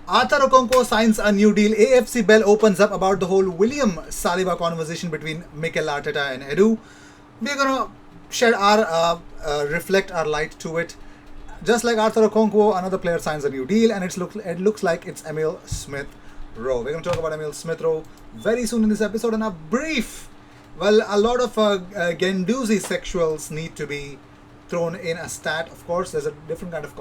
Arthur Okonkwo signs a new deal. AFC Bell opens up about the whole William Saliba conversation between Mikel Arteta and Edu. We're gonna shed our reflect our light to it. Just like Arthur Okonkwo, another player signs a new deal, and it looks like it's Emile Smith Rowe. We're gonna talk about Emile Smith Rowe very soon in this episode. And a brief, well, a lot of Gendouzi sexuals need to be thrown in a stat. Of course, there's a different kind of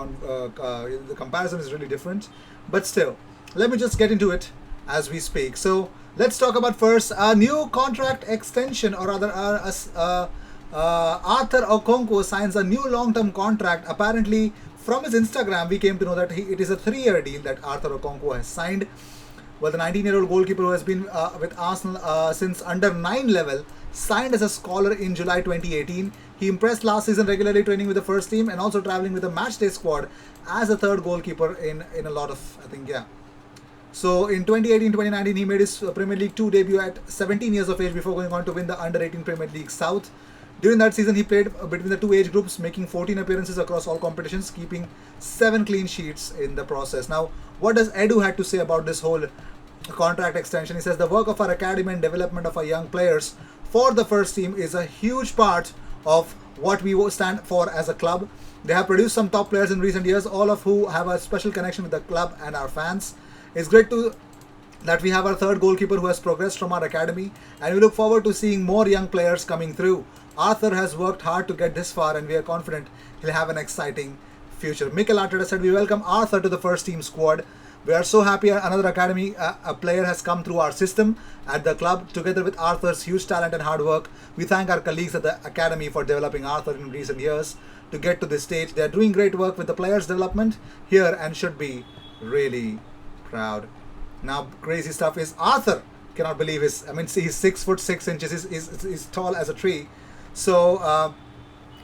the comparison is really different, but still, let me just get into it as we speak. So let's talk about first a new contract extension, or rather, Arthur Okonkwo signs a new long-term contract. Apparently, from his Instagram, we came to know that it is a 3-year deal that Arthur Okonkwo has signed. Well, the 19-year-old goalkeeper who has been with Arsenal since under 9 level signed as a scholar in July 2018. He impressed last season regularly training with the first team and also traveling with the matchday squad as a third goalkeeper in a lot of, I think, yeah. So in 2018-2019, he made his Premier League 2 debut at 17 years of age before going on to win the Under 18 Premier League South. During that season, he played between the two age groups, making 14 appearances across all competitions, keeping 7 clean sheets in the process. Now, what does Edu had to say about this whole contract extension? He says the work of our academy and development of our young players for the first team is a huge part of what we stand for as a club. They have produced some top players in recent years, all of who have a special connection with the club and our fans. It's great that we have our third goalkeeper who has progressed from our academy, and we look forward to seeing more young players coming through. Arthur has worked hard to get this far, and we are confident he'll have an exciting future. Mikel Arteta said, "We welcome Arthur to the first team squad. We are so happy another academy a player has come through our system at the club. Together with Arthur's huge talent and hard work, we thank our colleagues at the academy for developing Arthur in recent years to get to this stage. They are doing great work with the players' development here and should be really proud." Now, crazy stuff is Arthur cannot believe he's 6'6". He's tall as a tree. So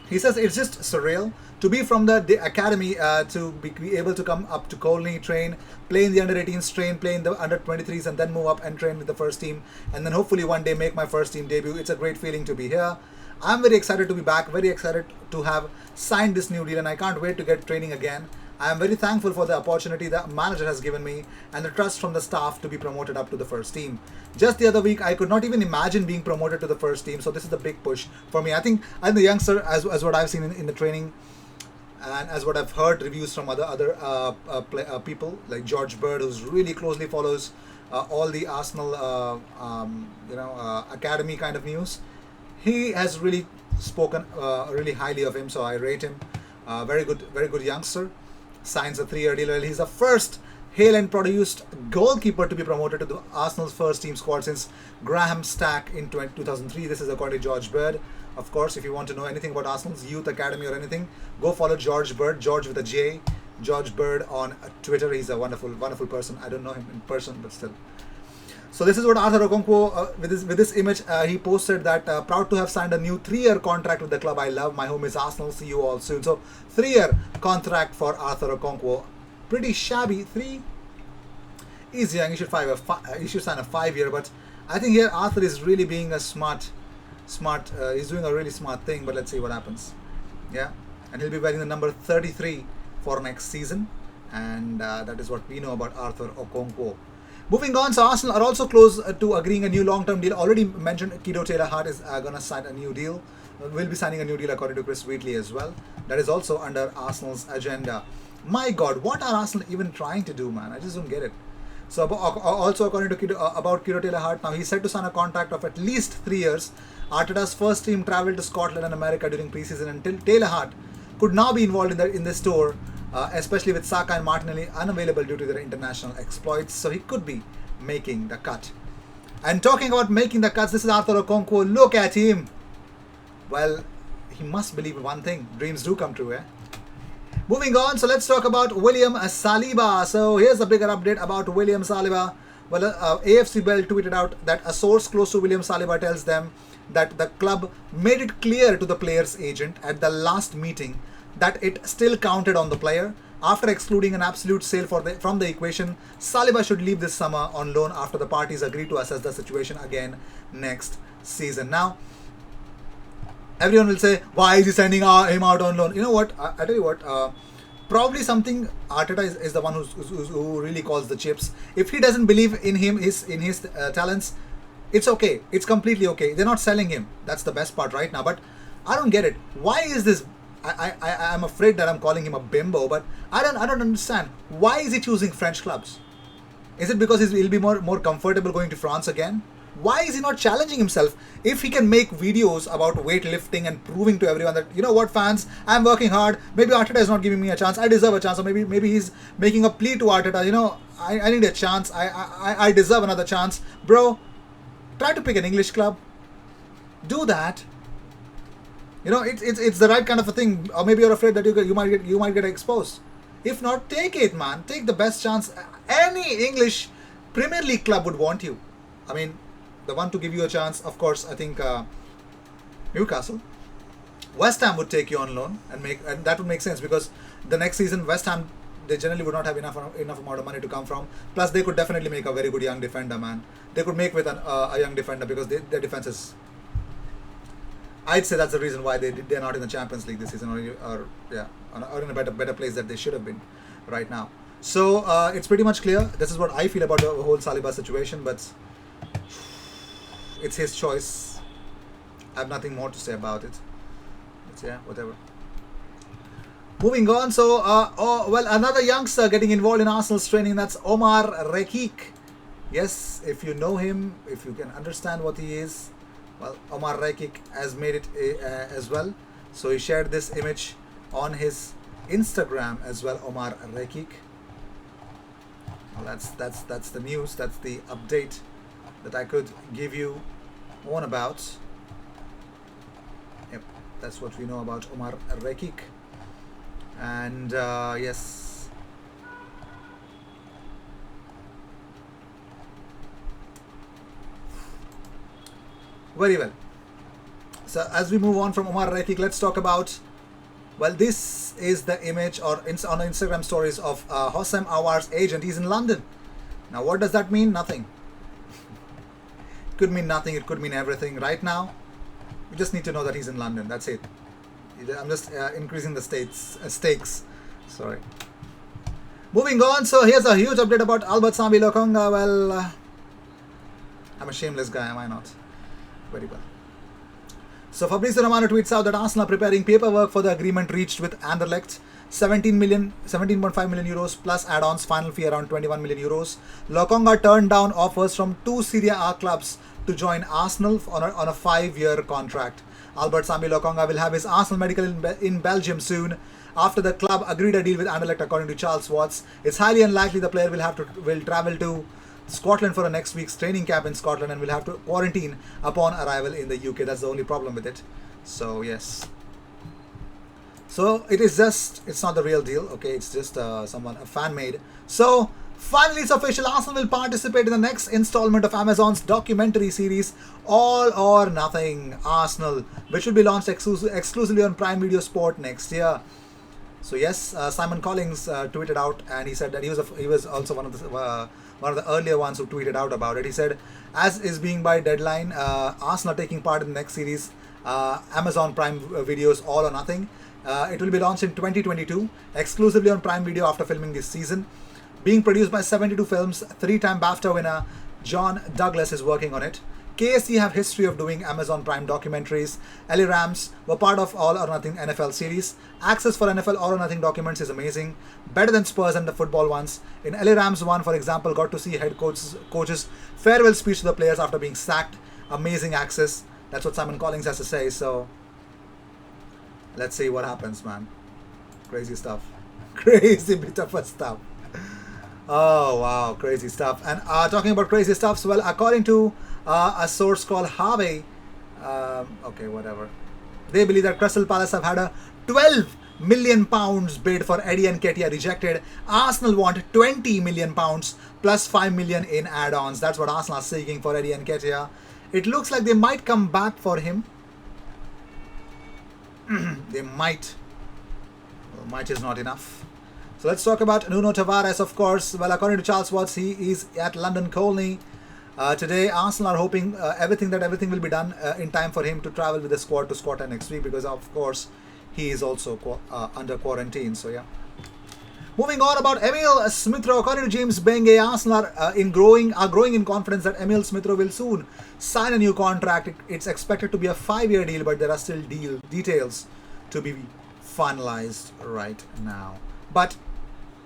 he says it's just surreal to be from the academy, to be able to come up to Colney, train, play in the under 18s, play in the under 23s, and then move up and train with the first team, and then hopefully one day make my first team debut. It's a great feeling to be here. I'm very excited to be back, very excited to have signed this new deal, and I can't wait to get training again. I am very thankful for the opportunity the manager has given me and the trust from the staff to be promoted up to the first team. Just the other week, I could not even imagine being promoted to the first team, so this is the big push for me. I think I'm the youngster, as what I've seen in the training, and as what I've heard reviews from other people like George Bird, who's really closely follows all the Arsenal academy kind of news. He has really spoken really highly of him, so I rate him. Very good youngster. Signs a 3-year deal. Well, he's the first hail and produced goalkeeper to be promoted to the Arsenal's first team squad since Graham Stack in 2003. This is according to George Bird. Of course, if you want to know anything about Arsenal's youth academy or anything, go follow George Bird, George with a J, George Bird on Twitter. He's a wonderful person. I don't know him in person, but still. So this is what Arthur Okonkwo, with this image, he posted that proud to have signed a new 3-year contract with the club I love. My home is Arsenal. See you all soon. So 3-year contract for Arthur Okonkwo. Pretty shabby. 3. He's young. He should sign a 5-year. But I think here Arthur is really being a smart. He's doing a really smart thing. But let's see what happens. Yeah, and he'll be wearing the number 33 for next season. And that is what we know about Arthur Okonkwo. Moving on, so Arsenal are also close to agreeing a new long-term deal. Already mentioned, Kido Taylor-Hart is going to sign a new deal. Will be signing a new deal according to Chris Wheatley as well. That is also under Arsenal's agenda. My God, what are Arsenal even trying to do, man? I just don't get it. So also according to Kido Taylor-Hart, now he's set to sign a contract of at least 3 years. Arteta's first team travelled to Scotland and America during preseason, and Taylor-Hart could now be involved in this tour. Especially with Saka and Martinelli unavailable due to their international exploits, so he could be making the cut. And talking about making the cuts, this is Arthur Okonkwo. Look at him. Well, he must believe one thing: dreams do come true, eh? Moving on, so let's talk about William Saliba. So here's a bigger update about William Saliba. Well, AFC Bell tweeted out that a source close to William Saliba tells them that the club made it clear to the player's agent at the last meeting that it still counted on the player. After excluding an absolute sale from the equation, Saliba should leave this summer on loan after the parties agree to assess the situation again next season. Now, everyone will say, why is he sending him out on loan? You know what? I tell you what, Probably something Arteta is the one who really calls the chips. If he doesn't believe in him, in his talents, it's okay. It's completely okay. They're not selling him. That's the best part right now. But I don't get it. Why is this? I'm afraid that I'm calling him a bimbo, but I don't understand. Why is he choosing French clubs? Is it because he'll be more comfortable going to France again? Why is he not challenging himself? If he can make videos about weightlifting and proving to everyone that, you know what, fans, I'm working hard. Maybe Arteta is not giving me a chance. I deserve a chance. Or maybe he's making a plea to Arteta. You know, I need a chance. I deserve another chance, bro. Try to pick an English club. Do that. You know, it's the right kind of a thing. Or maybe you're afraid that you might get exposed. If not, take it, man. Take the best chance. Any English Premier League club would want you. I mean, the one to give you a chance, of course, I think Newcastle. West Ham would take you on loan and that would make sense, because the next season West Ham, they generally would not have enough amount of money to come from. Plus, they could definitely make a very good young defender, man. They could make with a young defender, because their defense is. I'd say that's the reason why they're not in the Champions League this season, or in a better place that they should have been right now. So it's pretty much clear. This is what I feel about the whole Saliba situation, but it's his choice. I have nothing more to say about it. Yeah, whatever. Moving on. So, another youngster getting involved in Arsenal's training. That's Omar Reki. Yes, if you know him, if you can understand what he is, well, Omar Reki has made it as well. So he shared this image on his Instagram as well. Omar Reki. Well, that's the news. That's the update that I could give you on about. Yep, that's what we know about Omar Reki. And yes, very well. So as we move on from Omar Reki, let's talk about, well, this is the image on Instagram stories of Hossam Awar's agent. He's in London. Now, what does that mean? Nothing. It could mean nothing. It could mean everything. Right now, we just need to know that he's in London. That's it. I'm just increasing the stakes. Sorry. Moving on. So here's a huge update about Albert Sambi Lokonga. Well, I'm a shameless guy, am I not? Very well. So Fabrizio Romano tweets out that Arsenal are preparing paperwork for the agreement reached with Anderlecht. 17.5 million euros plus add-ons, final fee around 21 million euros. Lokonga turned down offers from 2 Serie A clubs to join Arsenal on a 5-year contract. Albert Sambi Lokonga will have his Arsenal medical in Belgium soon. After the club agreed a deal with Anderlecht, according to Charles Watts, it's highly unlikely the player will travel to Scotland for a next week's training camp in Scotland and will have to quarantine upon arrival in the UK. That's the only problem with it. So yes. So it's not the real deal. Okay, it's just a fan made. So finally, it's official. Arsenal will participate in the next installment of Amazon's documentary series All or Nothing Arsenal, which will be launched exclusively on Prime Video Sport next year. So yes, Simon Collins tweeted out, and he said that he was also one of the earlier ones who tweeted out about it. He said, as is being by deadline, Arsenal are taking part in the next series, Amazon Prime Video's All or Nothing. It will be launched in 2022, exclusively on Prime Video after filming this season. Being produced by 72 Films, 3-time BAFTA winner John Douglas is working on it. KSC have history of doing Amazon Prime documentaries. LA Rams were part of All or Nothing NFL series. Access for NFL All or Nothing documents is amazing. Better than Spurs and the football ones. In LA Rams one, for example, got to see head coach's farewell speech to the players after being sacked. Amazing access. That's what Simon Collins has to say. So let's see what happens, man. Crazy stuff. Crazy bit of stuff. Oh wow, crazy stuff. And talking about crazy stuff, so well, according to a source called Harvey, okay, whatever, they believe that Crystal Palace have had a 12 million pounds bid for Eddie Nketiah rejected. Arsenal want 20 million pounds plus 5 million in add-ons. That's what Arsenal are seeking for Eddie Nketiah. It looks like they might come back for him. They might. Well, might is not enough. So let's talk about Nuno Tavares, of course. Well, according to Charles Watts, he is at London Colney. Today, Arsenal are hoping everything will be done in time for him to travel with the squad to Scotland next week, because of course he is also under quarantine. So yeah. Moving on about Emile Smith Rowe. According to James Benge, Arsenal are growing in confidence that Emile Smith Rowe will soon sign a new contract. It's expected to be a 5-year deal, but there are still details to be finalized right now. But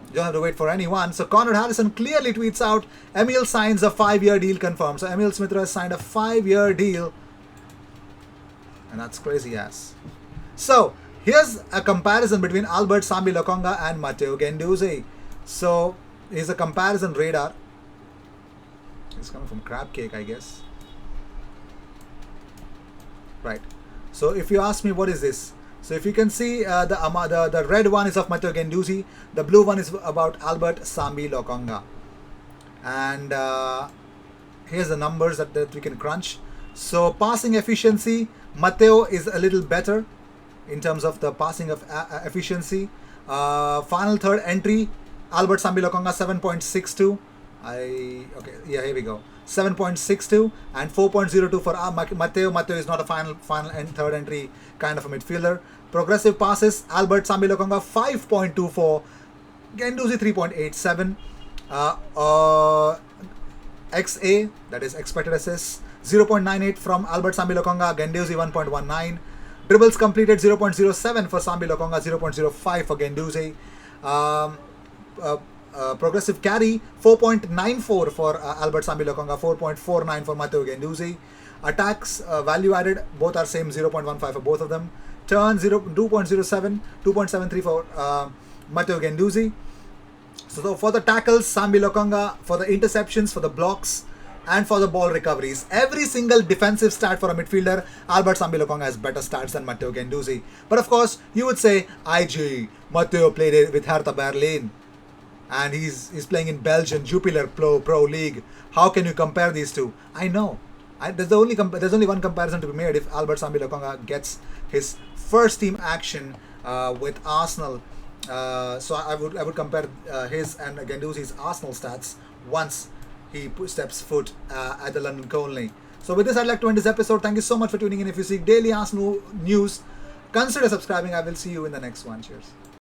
you don't have to wait for anyone. So Conrad Harrison clearly tweets out, Emile signs a 5-year deal confirmed. So Emile Smith Rowe has signed a 5-year deal. And that's crazy ass. So here's a comparison between Albert Sambi Lokonga and Matteo Guendouzi. So here's a comparison radar. It's coming from Crab Cake, I guess. Right. So if you ask me, what is this? So if you can see, the red one is of Matteo Guendouzi, the blue one is about Albert Sambi Lokonga. And here's the numbers that we can crunch. So passing efficiency, Matteo is a little better in terms of the passing of efficiency. Final third entry, Albert Sambi Lokonga 7.62. Here we go. 7.62 and 4.02 for Matteo. Matteo is not a final and third entry kind of a midfielder. Progressive passes, Albert Sambi Lokonga 5.24, Guendouzi 3.87. XA, that is expected assists, 0.98 from Albert Sambi Lokonga, Guendouzi 1.19. Dribbles completed 0.07 for Sambi Lokonga, 0.05 for Guendouzi. Progressive carry 4.94 for Albert Sambi Lokonga, 4.49 for Matteo Guendouzi. Attacks value added, both are same, 0.15 for both of them. Turn 2.07, 2.73 for Matteo Guendouzi. So for the tackles, Sambi Lokonga, for the interceptions, for the blocks, and for the ball recoveries, every single defensive stat for a midfielder, Albert Sambi Lokonga has better stats than Matteo Guendouzi. But of course, you would say, IG, Matteo played with Hertha Berlin, and he's playing in Belgian Jupiler Pro League. How can you compare these two? I know. There's only one comparison to be made. If Albert Sambi Lokonga gets his first team action with Arsenal, so I would compare his and Guendouzi's Arsenal stats once he steps foot at the London Colney. So with this, I'd like to end this episode. Thank you so much for tuning in. If you seek daily Arsenal news, consider subscribing. I will see you in the next one. Cheers.